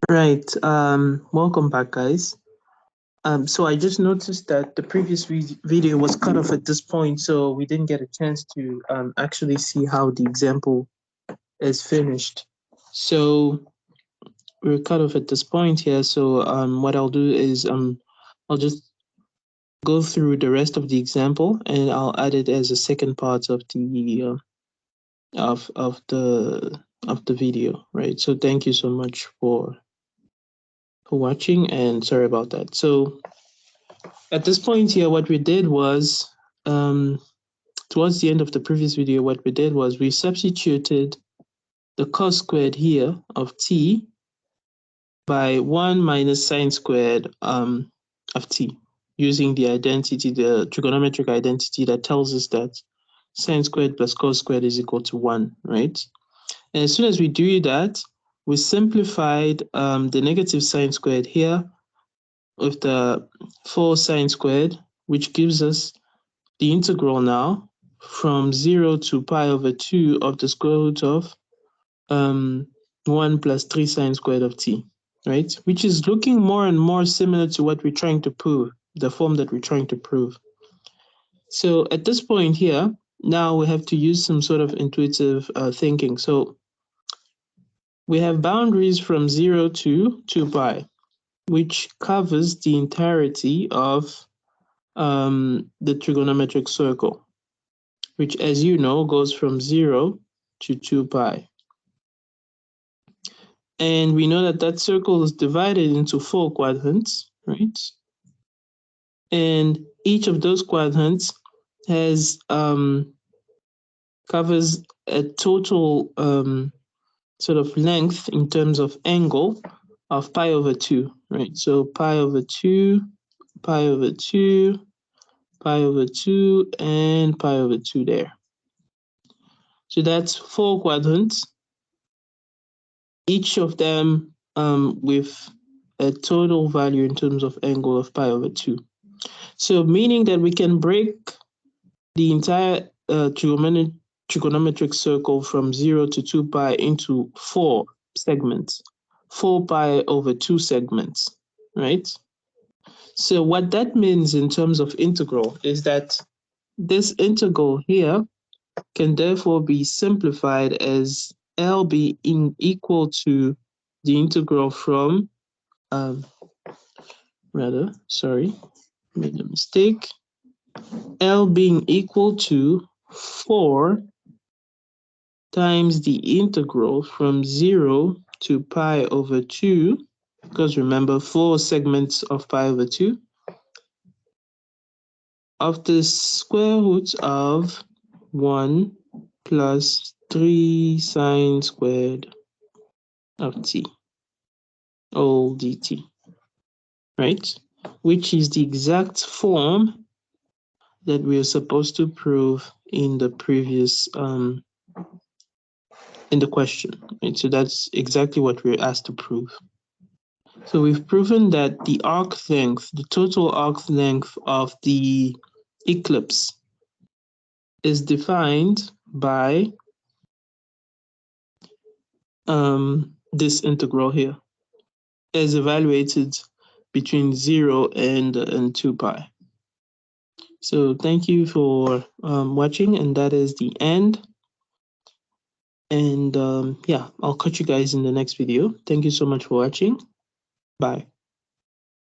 Right. Welcome back, guys. So I just noticed that the previous video was cut off at this point, so we didn't get a chance to actually see how the example is finished. So we're cut off at this point here. So what I'll do is I'll just go through the rest of the example and I'll add it as a second part of the of the video. Right. So thank you so much for watching, and sorry about that. So at this point here, what we did was, towards the end of the previous video, what we did was we substituted the cos squared here of t by 1 minus sine squared of t, using the identity, the trigonometric identity that tells us that sine squared plus cos squared is equal to 1, right? And as soon as we do that, we simplified the negative sine squared here with the 4 sine squared, which gives us the integral now from 0 to pi over 2 of the square root of 1 plus 3 sine squared of t, right? Which is looking more and more similar to what we're trying to prove, the form that we're trying to prove. So at this point here, now we have to use some sort of intuitive thinking. So we have boundaries from 0 to 2 pi, which covers the entirety of the trigonometric circle, which, as you know, goes from 0 to 2 pi. And we know that that circle is divided into 4 quadrants, right? And each of those quadrants has covers a total sort of length in terms of angle of pi over 2, right? So pi over 2, pi over 2, pi over 2, and pi over 2 there. So that's 4 quadrants, each of them with a total value in terms of angle of pi over 2. So meaning that we can break the entire trigonometric circle from 0 to 2 pi into 4 segments, 4 pi over 2 segments, right? So what that means in terms of integral is that this integral here can therefore be simplified as L being equal to the integral from, made a mistake. L being equal to 4 times the integral from 0 to pi over 2, because remember 4 segments of pi over 2, of the square root of 1 plus 3 sine squared of t, all dt, right? Which is the exact form that we are supposed to prove in the previous, in the question, right? So that's exactly what we're asked to prove. So we've proven that the arc length, the total arc length of the eclipse is defined by this integral here, as evaluated between 0 and 2 pi. So thank you for watching, and that is the end. And yeah, I'll catch you guys in the next video. Thank you so much for watching. Bye.